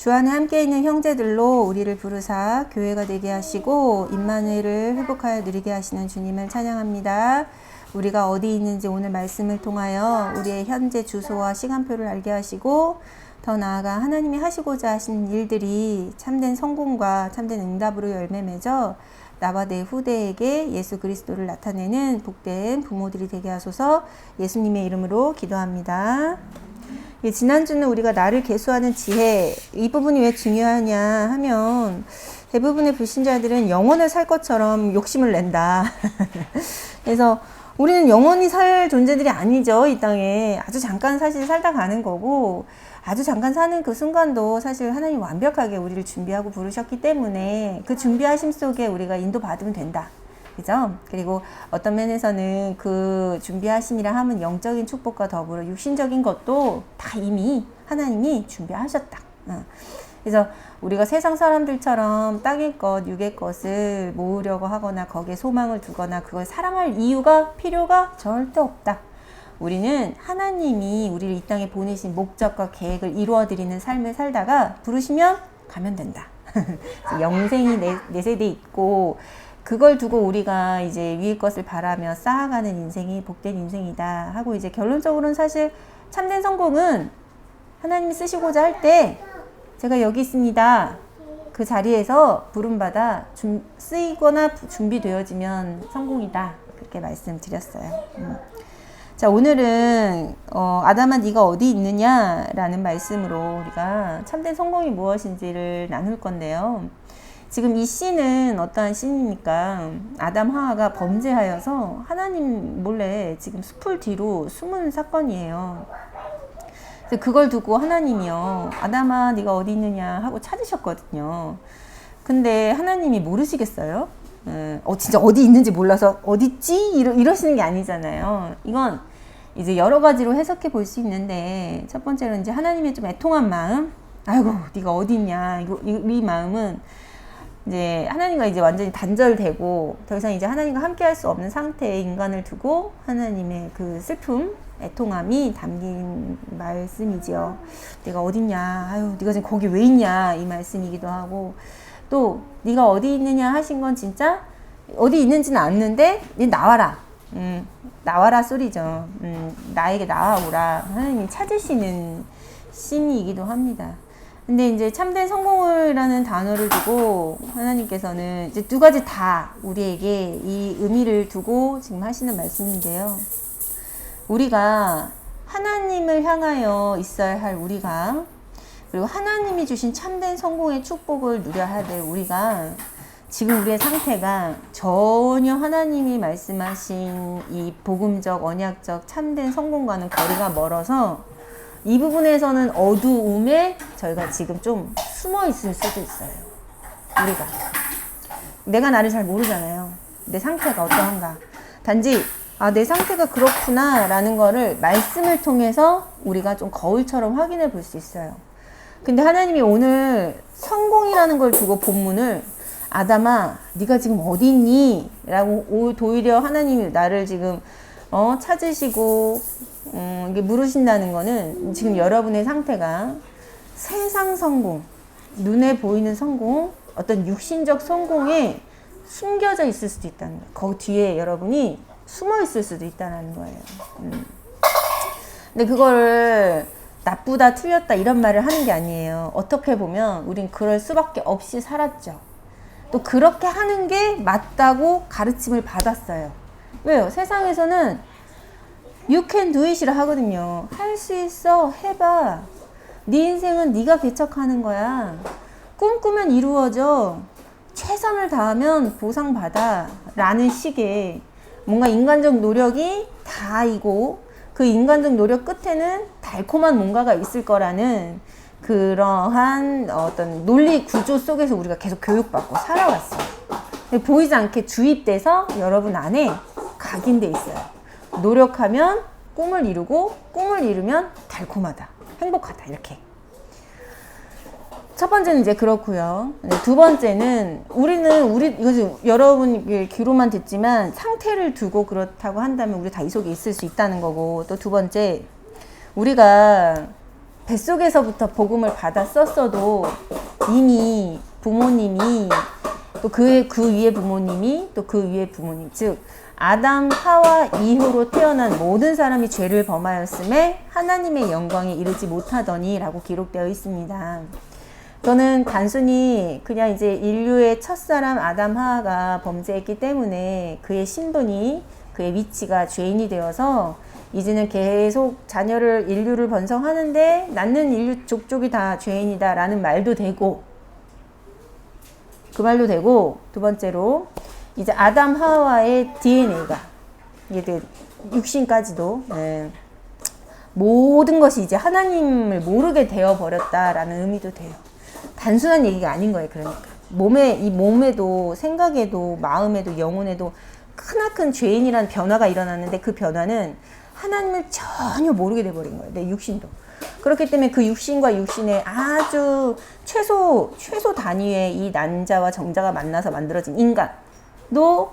주 안에 함께 있는 형제들로 우리를 부르사 교회가 되게 하시고 임마누엘을 회복하여 누리게 하시는 주님을 찬양합니다. 우리가 어디 있는지 오늘 말씀을 통하여 우리의 현재 주소와 시간표를 알게 하시고 더 나아가 하나님이 하시고자 하신 일들이 참된 성공과 참된 응답으로 열매 맺어 나와 내 후대에게 예수 그리스도를 나타내는 복된 부모들이 되게 하소서. 예수님의 이름으로 기도합니다. 지난주는 우리가 나를 계수하는 지혜, 이 부분이 왜 중요하냐 하면 대부분의 불신자들은 영원을 살 것처럼 욕심을 낸다. 그래서 우리는 영원히 살 존재들이 아니죠. 이 땅에 아주 잠깐 사실 살다 가는 거고, 아주 잠깐 사는 그 순간도 사실 하나님 완벽하게 우리를 준비하고 부르셨기 때문에 그 준비하심 속에 우리가 인도받으면 된다. 그죠? 그리고 어떤 면에서는 그 준비하심이라 하면 영적인 축복과 더불어 육신적인 것도 다 이미 하나님이 준비하셨다. 그래서 우리가 세상 사람들처럼 땅의 것, 육의 것을 모으려고 하거나 거기에 소망을 두거나 그걸 사랑할 이유가, 필요가 절대 없다. 우리는 하나님이 우리를 이 땅에 보내신 목적과 계획을 이루어드리는 삶을 살다가 부르시면 가면 된다. 영생이 내 세대에 있고 그걸 두고 우리가 이제 위의 것을 바라며 쌓아가는 인생이 복된 인생이다 하고, 이제 결론적으로는 사실 참된 성공은 하나님이 쓰시고자 할 때 제가 여기 있습니다. 그 자리에서 부름받아 쓰이거나 준비되어지면 성공이다. 그렇게 말씀드렸어요. 자, 오늘은 아담아 네가 어디 있느냐라는 말씀으로 우리가 참된 성공이 무엇인지를 나눌 건데요. 지금 이 씬은 어떠한 씬입니까? 아담 하와가 범죄하여서 하나님 몰래 지금 숲을 뒤로 숨은 사건이에요. 그래서 그걸 두고 하나님이요, 아담아 네가 어디 있느냐 하고 찾으셨거든요. 근데 하나님이 모르시겠어요? 진짜 어디 있는지 몰라서 어딨지? 이러시는 게 아니잖아요. 이건 이제 여러 가지로 해석해 볼 수 있는데, 첫 번째로 이제 하나님의 좀 애통한 마음, 아이고 네가 어디 있냐, 이 마음은 이제 하나님과 이제 완전히 단절되고 더 이상 이제 하나님과 함께 할 수 없는 상태의 인간을 두고 하나님의 그 슬픔, 애통함이 담긴 말씀이지요. 내가 어딨냐, 아유 네가 지금 거기 왜 있냐, 이 말씀이기도 하고, 또 네가 어디 있느냐 하신 건 진짜 어디 있는지는 아는데 네 나와라, 나와라 소리죠. 나에게 나와오라, 하나님이 찾으시는 씬이기도 합니다. 근데 이제 참된 성공을라는 단어를 두고 하나님께서는 이제 두 가지 다 우리에게 이 의미를 두고 지금 하시는 말씀인데요. 우리가 하나님을 향하여 있어야 할 우리가, 그리고 하나님이 주신 참된 성공의 축복을 누려야 될 우리가, 지금 우리의 상태가 전혀 하나님이 말씀하신 이 복음적, 언약적 참된 성공과는 거리가 멀어서 이 부분에서는 어두움에 저희가 지금 좀 숨어 있을 수도 있어요. 우리가 내가 나를 잘 모르잖아요. 내 상태가 어떠한가. 단지 내 상태가 그렇구나 라는 거를 말씀을 통해서 우리가 좀 거울처럼 확인해 볼 수 있어요. 근데 하나님이 오늘 성공이라는 걸 두고 본문을 아담아 네가 지금 어디 있니? 라고 오히려 하나님이 나를 지금 찾으시고 이게 물으신다는 거는 지금 여러분의 상태가 세상 성공, 눈에 보이는 성공, 어떤 육신적 성공에 숨겨져 있을 수도 있다는 거예요. 거기 뒤에 여러분이 숨어 있을 수도 있다는 거예요. 근데 그거를 나쁘다, 틀렸다 이런 말을 하는 게 아니에요. 어떻게 보면 우린 그럴 수밖에 없이 살았죠. 또 그렇게 하는 게 맞다고 가르침을 받았어요. 왜요? 세상에서는 You can do it이라 하거든요. 할 수 있어, 해봐. 네 인생은 네가 개척하는 거야. 꿈꾸면 이루어져. 최선을 다하면 보상받아. 라는 식의 뭔가 인간적 노력이 다이고 그 인간적 노력 끝에는 달콤한 뭔가가 있을 거라는 그러한 어떤 논리 구조 속에서 우리가 계속 교육받고 살아왔어요. 보이지 않게 주입돼서 여러분 안에 각인돼 있어요. 노력하면 꿈을 이루고 꿈을 이루면 달콤하다, 행복하다, 이렇게. 첫 번째는 이제 그렇고요. 두 번째는 이거 지금 여러분 귀로만 듣지만 상태를 두고 그렇다고 한다면 우리 다 이 속에 있을 수 있다는 거고, 또 두 번째, 우리가 뱃속에서부터 복음을 받았었어도 이미 부모님이 또 그 위에 부모님이 또 그 위에 부모님, 즉 아담 하와 이후로 태어난 모든 사람이 죄를 범하였음에 하나님의 영광에 이르지 못하더니 라고 기록되어 있습니다. 저는 단순히 그냥 이제 인류의 첫사람 아담 하와가 범죄했기 때문에 그의 신분이, 그의 위치가 죄인이 되어서 이제는 계속 인류를 번성하는데 낳는 인류 족족이 다 죄인이다 라는 말도 되고, 그 말도 되고, 두 번째로 이제 아담 하와의 DNA가 이제 육신까지도 모든 것이 이제 하나님을 모르게 되어 버렸다라는 의미도 돼요. 단순한 얘기가 아닌 거예요. 그러니까 이 몸에도 생각에도 마음에도 영혼에도 크나큰 죄인이라는 변화가 일어났는데 그 변화는 하나님을 전혀 모르게 돼버린 거예요. 내 육신도. 그렇기 때문에 그 육신과 육신의 아주 최소 단위의 이 난자와 정자가 만나서 만들어진 인간도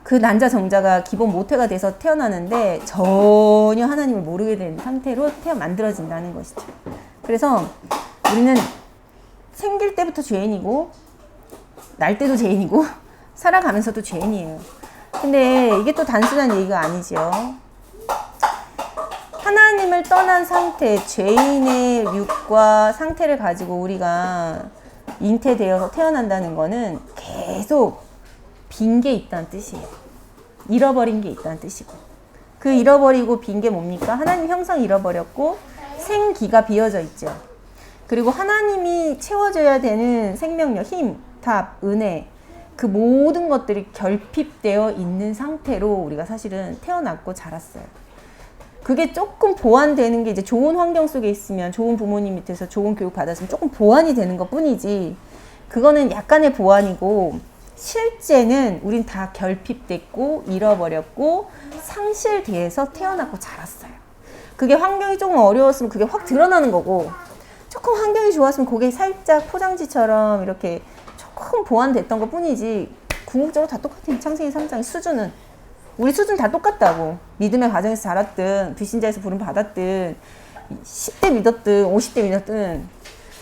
그 난자 정자가 기본 모태가 돼서 태어나는데 전혀 하나님을 모르게 된 상태로 만들어진다는 것이죠. 그래서 우리는 생길 때부터 죄인이고 날 때도 죄인이고 살아가면서도 죄인이에요. 근데 이게 또 단순한 얘기가 아니죠. 하나님을 떠난 상태, 죄인의 육과 상태를 가지고 우리가 잉태되어서 태어난다는 거는 계속 빈 게 있다는 뜻이에요. 잃어버린 게 있다는 뜻이고, 그 잃어버리고 빈 게 뭡니까? 하나님 형상 잃어버렸고 생기가 비어져 있죠. 그리고 하나님이 채워줘야 되는 생명력, 힘, 답, 은혜, 그 모든 것들이 결핍되어 있는 상태로 우리가 사실은 태어났고 자랐어요. 그게 조금 보완되는 게 이제 좋은 환경 속에 있으면, 좋은 부모님 밑에서 좋은 교육 받았으면 조금 보완이 되는 것 뿐이지, 그거는 약간의 보완이고 실제는 우린 다 결핍됐고 잃어버렸고 상실돼서 태어났고 자랐어요. 그게 환경이 조금 어려웠으면 그게 확 드러나는 거고, 조금 환경이 좋았으면 그게 살짝 포장지처럼 이렇게 조금 보완됐던 것 뿐이지, 궁극적으로 다 똑같은 창세기 3장의 수준은, 우리 수준 다 똑같다고. 믿음의 과정에서 자랐든 불신자에서 부름 받았든 10대 믿었든 50대 믿었든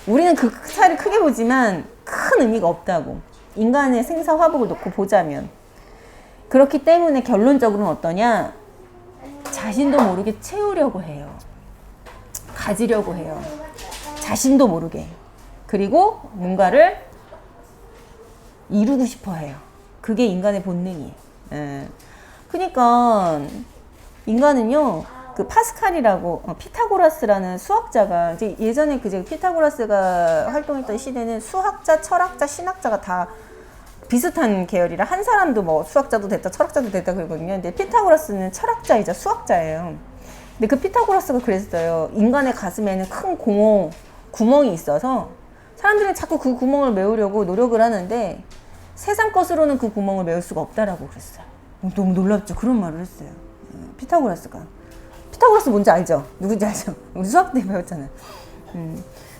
우리는 그 차이를 크게 보지만 큰 의미가 없다고. 인간의 생사 화복을 놓고 보자면. 그렇기 때문에 결론적으로는 어떠냐? 자신도 모르게 채우려고 해요. 가지려고 해요. 자신도 모르게. 그리고 뭔가를 이루고 싶어 해요. 그게 인간의 본능이에요. 그러니까 인간은요, 그 파스칼이라고 피타고라스라는 수학자가, 이제 예전에 피타고라스가 활동했던 시대는 수학자, 철학자, 신학자가 다 비슷한 계열이라 한 사람도 뭐 수학자도 됐다, 철학자도 됐다 그러거든요. 근데 피타고라스는 철학자이자 수학자예요. 근데 그 피타고라스가 그랬어요. 인간의 가슴에는 큰 구멍이 있어서 사람들은 자꾸 그 구멍을 메우려고 노력을 하는데 세상 것으로는 그 구멍을 메울 수가 없다라고 그랬어요. 너무 놀랍죠? 그런 말을 했어요. 피타고라스가. 피타고라스 뭔지 알죠? 누군지 알죠? 우리 수학 때 배웠잖아요.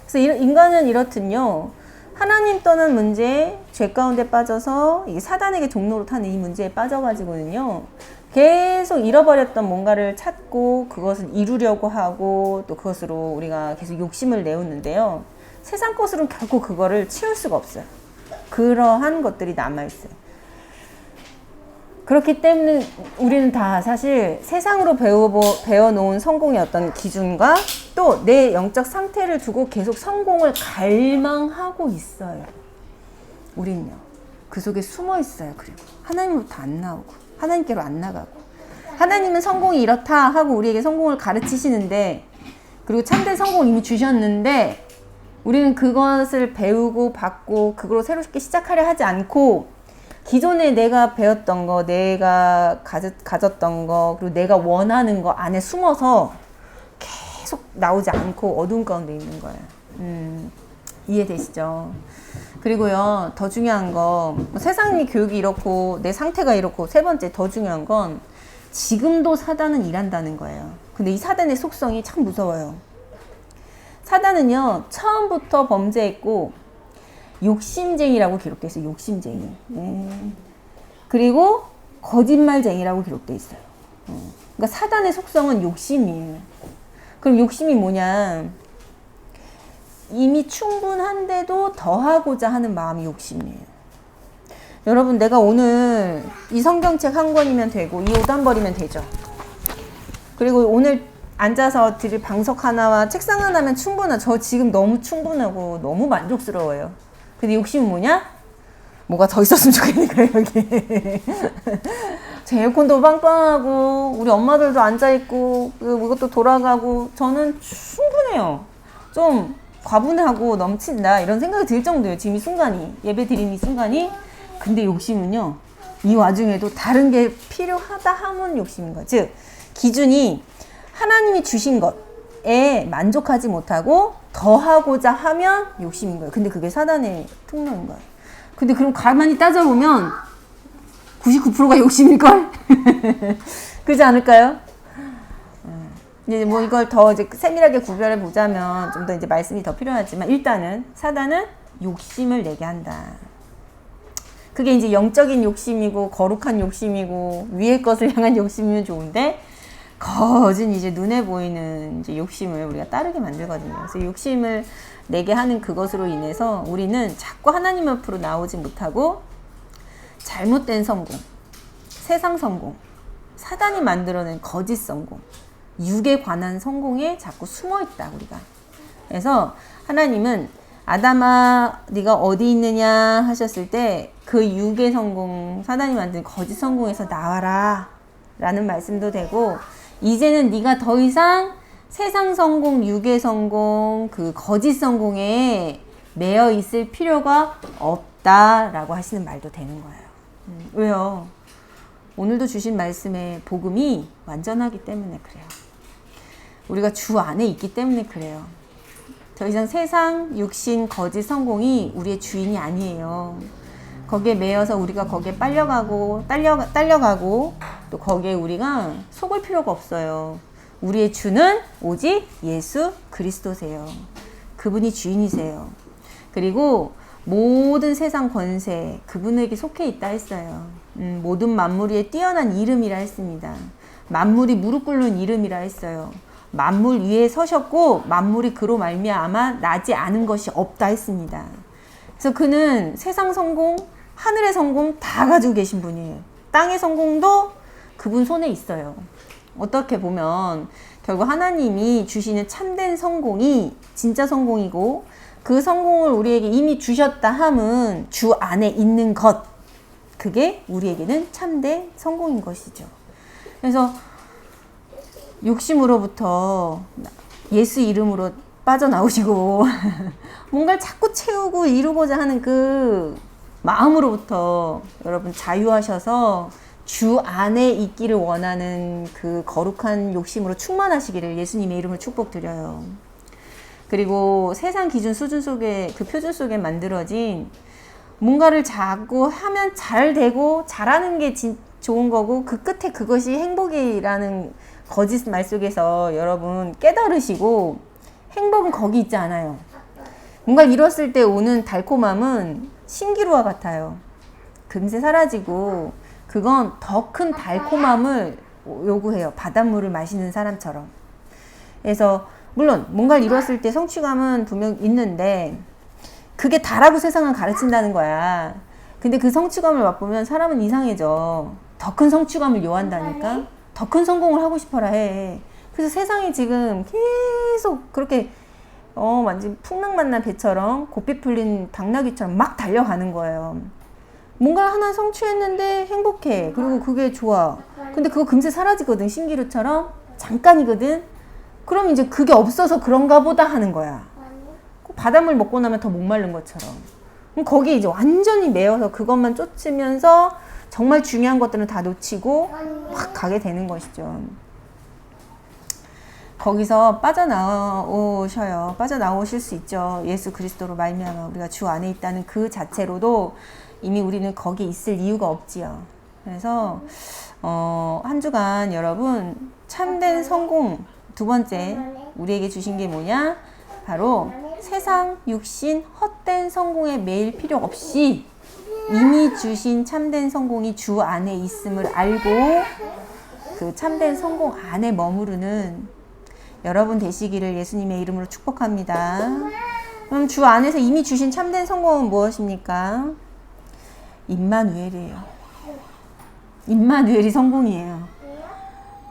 그래서 인간은 이렇든요. 하나님 떠난 문제, 죄 가운데 빠져서 이 사단에게 종로로 타는 이 문제에 빠져가지고는요. 계속 잃어버렸던 뭔가를 찾고 그것을 이루려고 하고 또 그것으로 우리가 계속 욕심을 내었는데요. 세상 것으로는 결코 그거를 치울 수가 없어요. 그러한 것들이 남아있어요. 그렇기 때문에 우리는 다 사실 세상으로 배워놓은 성공의 어떤 기준과 또 내 영적 상태를 두고 계속 성공을 갈망하고 있어요. 우리는요. 그 속에 숨어 있어요. 그리고 하나님으로부터 안 나오고 하나님께로 안 나가고, 하나님은 성공이 이렇다 하고 우리에게 성공을 가르치시는데, 그리고 참된 성공을 이미 주셨는데 우리는 그것을 배우고 받고 그걸로 새롭게 시작하려 하지 않고 기존에 내가 배웠던 거, 내가 가졌던 거, 그리고 내가 원하는 거 안에 숨어서 계속 나오지 않고 어두운 가운데 있는 거예요. 이해되시죠? 그리고요, 더 중요한 거, 세상의 교육이 이렇고 내 상태가 이렇고, 세 번째 더 중요한 건 지금도 사단은 일한다는 거예요. 근데 이 사단의 속성이 참 무서워요. 사단은요, 처음부터 범죄했고 욕심쟁이라고 기록되어 있어요. 욕심쟁이. 그리고 거짓말쟁이라고 기록되어 있어요. 그러니까 사단의 속성은 욕심이에요. 그럼 욕심이 뭐냐? 이미 충분한데도 더하고자 하는 마음이 욕심이에요. 여러분, 내가 오늘 이 성경책 한 권이면 되고 이 옷 한 벌이면 되죠. 그리고 오늘 앉아서 드릴 방석 하나와 책상 하나면 저 지금 너무 충분하고 너무 만족스러워요. 근데 욕심은 뭐냐? 뭐가 더 있었으면 좋겠는 거예요, 여기. 제 에어컨도 빵빵하고 우리 엄마들도 앉아있고 이것도 돌아가고 저는 충분해요. 좀 과분하고 넘친다 이런 생각이 들 정도예요. 지금 이 순간이, 예배 드리는 이 순간이. 근데 욕심은요, 이 와중에도 다른 게 필요하다 하면 욕심인 거예요. 즉 기준이 하나님이 주신 것에 만족하지 못하고 더하고자 하면 욕심인 거예요. 근데 그게 사단의 통로인 거예요. 근데 그럼 가만히 따져보면 99%가 욕심일걸? 그렇지 않을까요? 이제 뭐 이걸 더 이제 세밀하게 구별해 보자면 좀 더 이제 말씀이 더 필요하지만, 일단은 사단은 욕심을 내게 한다. 그게 이제 영적인 욕심이고 거룩한 욕심이고 위의 것을 향한 욕심이면 좋은데, 거진 이제 눈에 보이는 이제 욕심을 우리가 따르게 만들거든요. 그래서 욕심을 내게 하는 그것으로 인해서 우리는 자꾸 하나님 앞으로 나오지 못하고 잘못된 성공, 세상 성공, 사단이 만들어낸 거짓 성공, 육에 관한 성공에 자꾸 숨어 있다, 우리가. 그래서 하나님은 아담아 네가 어디 있느냐 하셨을 때 그 육의 성공, 사단이 만든 거짓 성공에서 나와라 라는 말씀도 되고, 이제는 네가 더 이상 세상 성공, 육의 성공, 그 거짓 성공에 매여 있을 필요가 없다라고 하시는 말도 되는 거예요. 왜요? 오늘도 주신 말씀의 복음이 완전하기 때문에 그래요. 우리가 주 안에 있기 때문에 그래요. 더 이상 세상, 육신, 거짓 성공이 우리의 주인이 아니에요. 거기에 매여서 우리가 거기에 딸려가고 또 거기에 우리가 속을 필요가 없어요. 우리의 주는 오직 예수 그리스도세요. 그분이 주인이세요. 그리고 모든 세상 권세 그분에게 속해 있다 했어요. 모든 만물 위에 뛰어난 이름이라 했습니다. 만물이 무릎 꿇는 이름이라 했어요. 만물 위에 서셨고 만물이 그로 말미암아 나지 않은 것이 없다 했습니다. 그래서 그는 세상 성공, 하늘의 성공 다 가지고 계신 분이에요. 땅의 성공도 그분 손에 있어요. 어떻게 보면 결국 하나님이 주시는 참된 성공이 진짜 성공이고, 그 성공을 우리에게 이미 주셨다 함은 주 안에 있는 것, 그게 우리에게는 참된 성공인 것이죠. 그래서 욕심으로부터 예수 이름으로 빠져나오시고 뭔가를 자꾸 채우고 이루고자 하는 그 마음으로부터 여러분 자유하셔서 주 안에 있기를 원하는 그 거룩한 욕심으로 충만하시기를 예수님의 이름으로 축복드려요. 그리고 세상 기준 수준 속에, 그 표준 속에 만들어진 뭔가를 자꾸 하면 잘 되고 잘하는 게 좋은 거고 그 끝에 그것이 행복이라는 거짓 말 속에서 여러분 깨달으시고, 행복은 거기 있지 않아요. 뭔가를 이뤘을 때 오는 달콤함은 신기루와 같아요. 금세 사라지고 그건 더 큰 달콤함을 요구해요. 바닷물을 마시는 사람처럼. 그래서 물론 뭔가를 이뤘을 때 성취감은 분명 있는데 그게 다라고 세상은 가르친다는 거야. 근데 그 성취감을 맛보면 사람은 이상해져. 더 큰 성취감을 요한다니까. 더 큰 성공을 하고 싶어라 해. 그래서 세상이 지금 계속 그렇게 완전 풍랑 만난 배처럼 고삐 풀린 당나귀처럼 막 달려가는 거예요. 뭔가 하나 성취했는데 행복해. 그리고 그게 좋아. 근데 그거 금세 사라지거든. 신기루처럼. 잠깐이거든. 그럼 이제 그게 없어서 그런가 보다 하는 거야. 바닷물 먹고 나면 더 목마른 것처럼. 그럼 거기에 이제 완전히 매여서 그것만 쫓으면서 정말 중요한 것들은 다 놓치고 확 가게 되는 것이죠. 거기서 빠져나오실 수 있죠. 예수 그리스도로 말미암아 우리가 주 안에 있다는 그 자체로도 이미 우리는 거기 있을 이유가 없지요. 그래서 한 주간 여러분 참된 성공, 두 번째 우리에게 주신 게 뭐냐? 바로 세상, 육신, 헛된 성공에 매일 필요 없이 이미 주신 참된 성공이 주 안에 있음을 알고 그 참된 성공 안에 머무르는 여러분 되시기를 예수님의 이름으로 축복합니다. 그럼 주 안에서 이미 주신 참된 성공은 무엇입니까? 임마누엘이에요. 임마누엘이 성공이에요.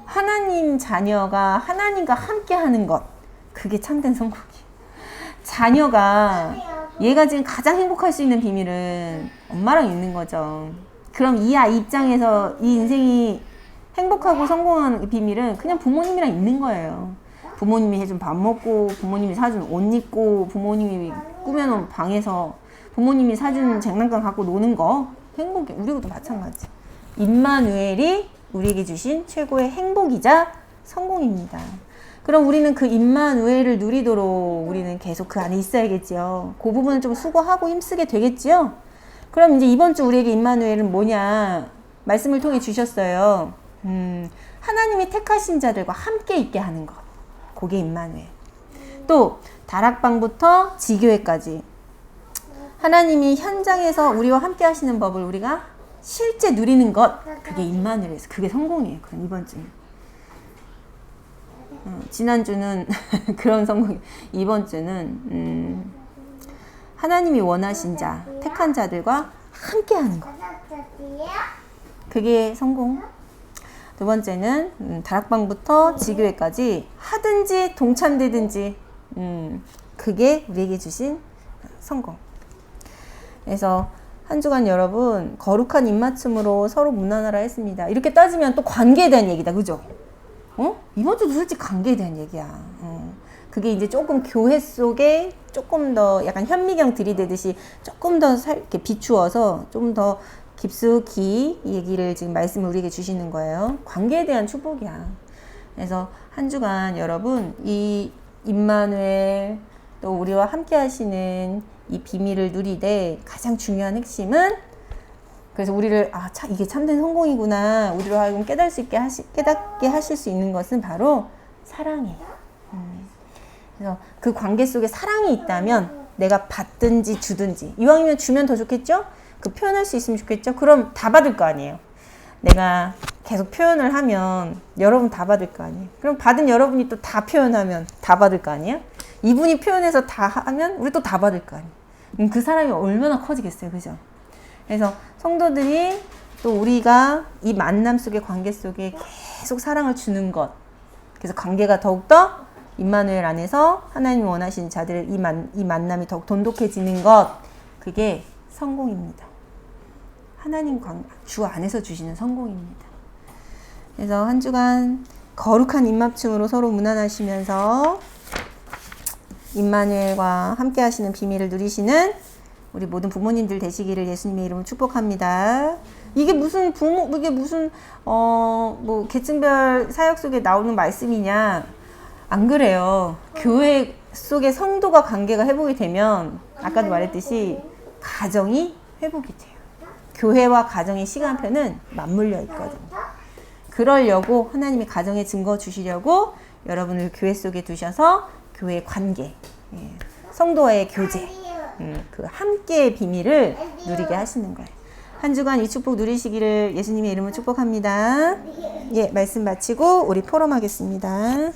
하나님 자녀가 하나님과 함께 하는 것, 그게 참된 성공이에요. 자녀가 얘가 지금 가장 행복할 수 있는 비밀은 엄마랑 있는 거죠. 그럼 이 아이 입장에서 이 인생이 행복하고 성공한 비밀은 그냥 부모님이랑 있는 거예요. 부모님이 해준 밥 먹고, 부모님이 사준 옷 입고, 부모님이 꾸며놓은 방에서 부모님이 사준 장난감 갖고 노는 거 행복해. 우리도 마찬가지. 임마누엘이 우리에게 주신 최고의 행복이자 성공입니다. 그럼 우리는 그 임마누엘을 누리도록 우리는 계속 그 안에 있어야겠죠. 그 부분은 좀 수고하고 힘쓰게 되겠지요. 그럼 이제 이번 주 우리에게 임마누엘은 뭐냐? 말씀을 통해 주셨어요. 하나님이 택하신 자들과 함께 있게 하는 것. 그게 임마누엘. 또 다락방부터 지교회까지 하나님이 현장에서 우리와 함께 하시는 법을 우리가 실제 누리는 것. 그게 임마누엘에서 그게 성공이에요. 그럼 이번 주는. 지난주는 그런 성공, 이번 주는 하나님이 원하신 자, 택한 자들과 함께 하는 것. 그게 성공. 두 번째는 다락방부터 지교회까지 하든지 동참되든지 그게 우리에게 주신 성공. 그래서 한 주간 여러분 거룩한 입맞춤으로 서로 문안하라 했습니다. 이렇게 따지면 또 관계에 대한 얘기다. 그죠? 이번 주도 솔직히 관계에 대한 얘기야. 그게 이제 조금 교회 속에 조금 더 약간 현미경 들이대듯이 조금 더 이렇게 비추어서 좀 더 깊숙이 얘기를 지금 말씀을 우리에게 주시는 거예요. 관계에 대한 축복이야. 그래서 한 주간 여러분 이 임마누엘 또 우리와 함께 하시는 이 비밀을 누리되 가장 중요한 핵심은 그래서 우리를 이게 참된 성공이구나 우리로 하여금 깨닫게 하실 수 있는 것은 바로 사랑이에요. 그래서 그 관계 속에 사랑이 있다면 내가 받든지 주든지 이왕이면 주면 더 좋겠죠? 그 표현할 수 있으면 좋겠죠? 그럼 다 받을 거 아니에요. 내가 계속 표현을 하면 여러분 다 받을 거 아니에요. 그럼 받은 여러분이 또 다 표현하면 다 받을 거 아니에요? 이분이 표현해서 다 하면 우리 또 다 받을 거 아니에요. 그 사람이 얼마나 커지겠어요. 그죠? 그래서 성도들이 또 우리가 이 만남 속의 관계 속에 계속 사랑을 주는 것. 그래서 관계가 더욱더 임마누엘 안에서 하나님이 원하신 자들 이 만남이 더욱 돈독해지는 것. 그게 성공입니다. 하나님 주 안에서 주시는 성공입니다. 그래서 한 주간 거룩한 입맞춤으로 서로 문안하시면서 임마누엘과 함께 하시는 비밀을 누리시는 우리 모든 부모님들 되시기를 예수님의 이름으로 축복합니다. 이게 무슨 뭐 계층별 사역 속에 나오는 말씀이냐? 안 그래요. 교회 속의 성도가 관계가 회복이 되면 아까도 말했듯이 가정이 회복이 돼요. 교회와 가정의 시간표는 맞물려 있거든요. 그러려고 하나님이 가정의 증거 주시려고 여러분을 교회 속에 두셔서 교회 관계, 성도와의 교제, 그 함께의 비밀을 누리게 하시는 거예요. 한 주간 이 축복 누리시기를 예수님의 이름으로 축복합니다. 말씀 마치고 우리 포럼하겠습니다.